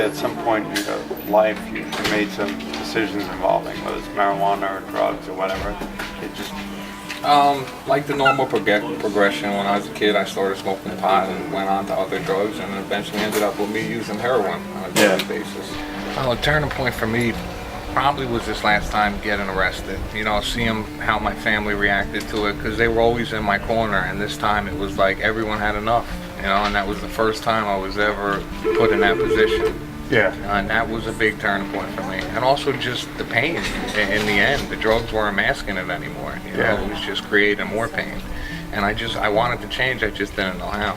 at some point in your life you made some decisions involving whether it's marijuana or drugs or whatever? It just Like the normal progression. When I was a kid, I started smoking pot and went on to other drugs, and eventually ended up with me using heroin on a daily basis. Well, a turning point for me probably was this last time getting arrested. You know, seeing how my family reacted to it, because they were always in my corner, and this time it was like everyone had enough. You know, and that was the first time I was ever put in that position. Yeah. And that was a big turning point for me. And also just the pain in the end. The drugs weren't masking it anymore. You know, it was just creating more pain. And I wanted to change, I just didn't know how.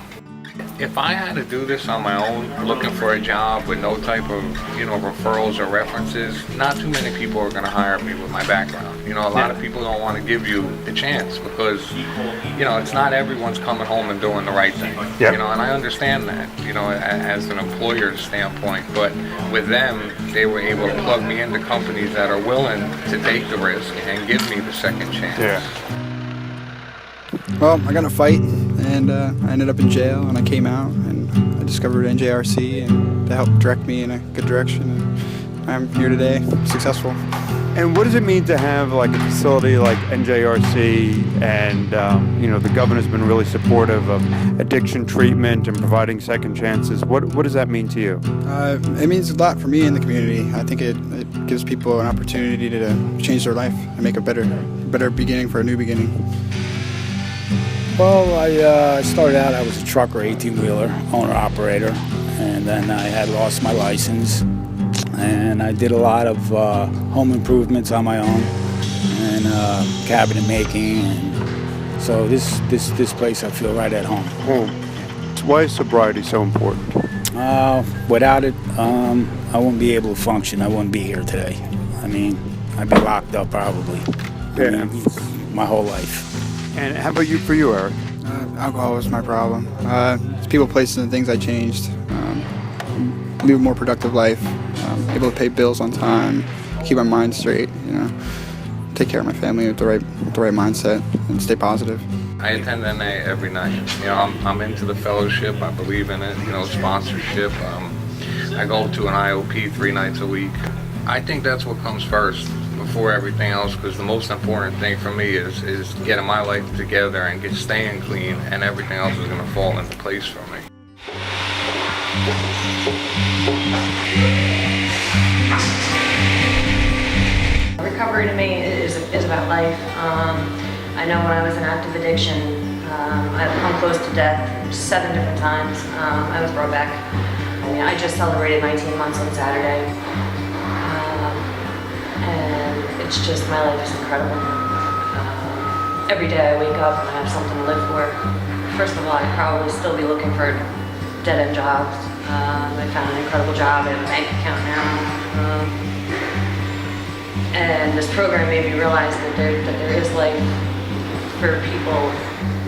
If I had to do this on my own, looking for a job with no type of, you know, referrals or references, not too many people are going to hire me with my background. You know, a lot of people don't want to give you the chance because, you know, it's not everyone's coming home and doing the right thing. You know, and I understand that, you know, as an employer's standpoint. But with them, they were able to plug me into companies that are willing to take the risk and give me the second chance. Well, I got in a fight, and I ended up in jail, and I came out, and I discovered NJRC, and they helped direct me in a good direction, and I'm here today, successful. And what does it mean to have like a facility like NJRC and, you know, the governor's been really supportive of addiction treatment and providing second chances. What does that mean to you? It means a lot for me in the community. I think it gives people an opportunity to change their life and make a better beginning for a new beginning. Well, I started out, I was a trucker, 18-wheeler, owner-operator, and then I had lost my license. And I did a lot of home improvements on my own, and cabinet making, and so this place I feel right at home. Why is sobriety so important? Without it, I wouldn't be able to function. I wouldn't be here today. I mean, I'd be locked up probably. I mean, my whole life. And how about for you, Eric? Alcohol was my problem. It's people, places, and things I changed. Live a more productive life. Able to pay bills on time, keep my mind straight, you know, take care of my family with the right mindset, and stay positive. I attend NA every night. You know, I'm into the fellowship. I believe in it. You know, sponsorship. I go to an IOP 3 nights a week. I think that's what comes first before everything else, because the most important thing for me is getting my life together and staying clean, and everything else is going to fall into place for me. Recovery to me is about life. I know when I was in active addiction, I've come close to death 7 different times. I was brought back. I mean, I just celebrated 19 months on Saturday. And it's just, my life is incredible. Every day I wake up and I have something to live for. First of all, I'd probably still be looking for dead-end jobs. I found an incredible job. I have a bank account now. And this program made me realize that there is life for people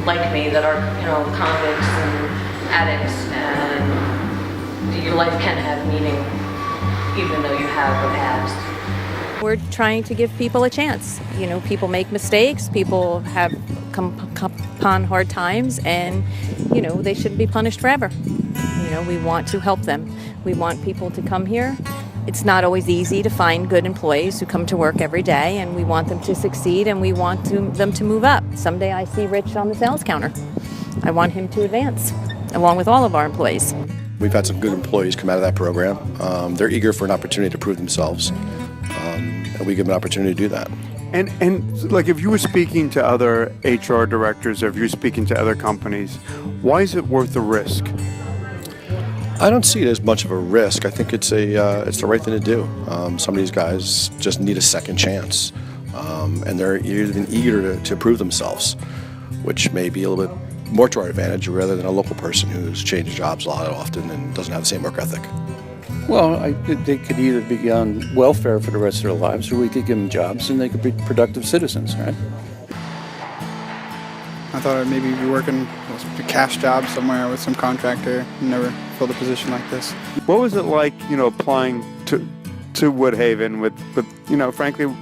like me that are, you know, convicts and addicts, and your life can have meaning even though you have a past. We're trying to give people a chance. You know, people make mistakes, people have come upon hard times, and, you know, they shouldn't be punished forever. You know, we want to help them. We want people to come here. It's not always easy to find good employees who come to work every day, and we want them to succeed, and we want them to move up. Someday I see Rich on the sales counter. I want him to advance, along with all of our employees. We've had some good employees come out of that program. They're eager for an opportunity to prove themselves, and we give them an opportunity to do that. And like, if you were speaking to other HR directors, or if you're speaking to other companies, why is it worth the risk? I don't see it as much of a risk. I think it's the right thing to do. Some of these guys just need a second chance, and they're even eager to prove themselves, which may be a little bit more to our advantage rather than a local person who's changed jobs a lot often and doesn't have the same work ethic. Well, they could either be on welfare for the rest of their lives, or we could give them jobs and they could be productive citizens, right? I thought I'd maybe be working a cash job somewhere with some contractor. Never filled a position like this. What was it like, you know, applying to Woodhaven with, you know, frankly,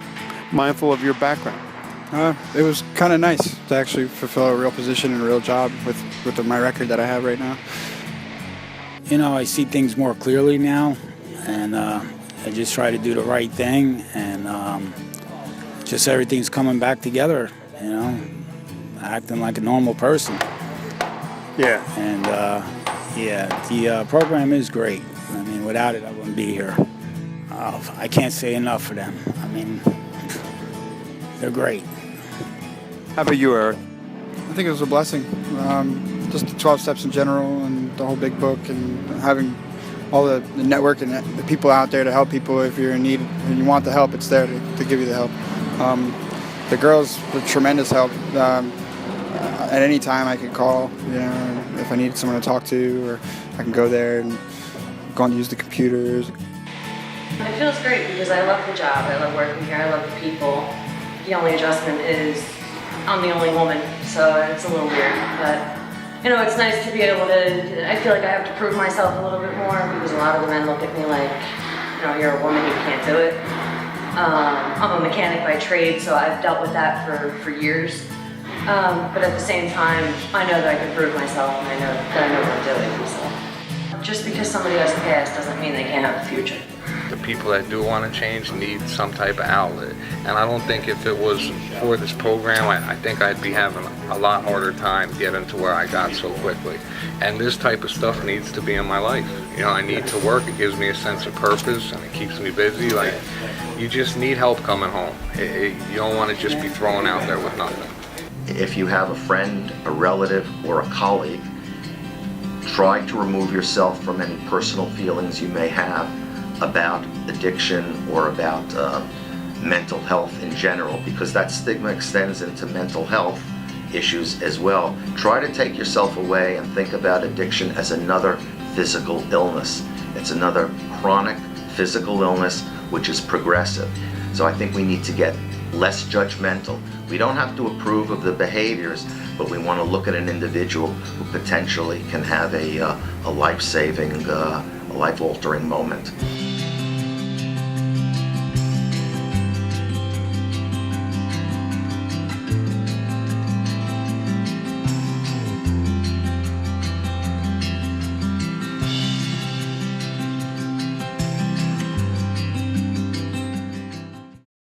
mindful of your background? It was kind of nice to actually fulfill a real position and a real job with my record that I have right now. You know, I see things more clearly now. and I just try to do the right thing, and just everything's coming back together, you know, acting like a normal person. Yeah. And the program is great. I mean, without it, I wouldn't be here. I can't say enough for them. I mean, they're great. How about you, Eric? I think it was a blessing. Just the 12 steps in general and the whole big book, and having all the network and the people out there to help people if you're in need and you want the help, it's there to give you the help. The girls were tremendous help. At any time I could call, you know, if I needed someone to talk to, or I can go there and go and use the computers. It feels great because I love the job. I love working here. I love the people. The only adjustment is I'm the only woman, so it's a little weird. But, you know, it's nice to be able to, I feel like I have to prove myself a little bit more because a lot of the men look at me like, you know, you're a woman, you can't do it. I'm a mechanic by trade, so I've dealt with that for years. But at the same time, I know that I can prove myself, and I know that I know what I'm doing. So just because somebody has a past doesn't mean they can't have a future. The people that do want to change need some type of outlet. And I don't think if it was for this program, I think I'd be having a lot harder time getting to where I got so quickly. And this type of stuff needs to be in my life. You know, I need to work. It gives me a sense of purpose, and it keeps me busy. Like, you just need help coming home. You don't want to just be thrown out there with nothing. If you have a friend, a relative, or a colleague, try to remove yourself from any personal feelings you may have about addiction or about mental health in general, because that stigma extends into mental health issues as well. Try to take yourself away and think about addiction as another physical illness. It's another chronic physical illness which is progressive. So I think we need to get less judgmental. We don't have to approve of the behaviors, but we want to look at an individual who potentially can have a life-saving, a life-altering moment.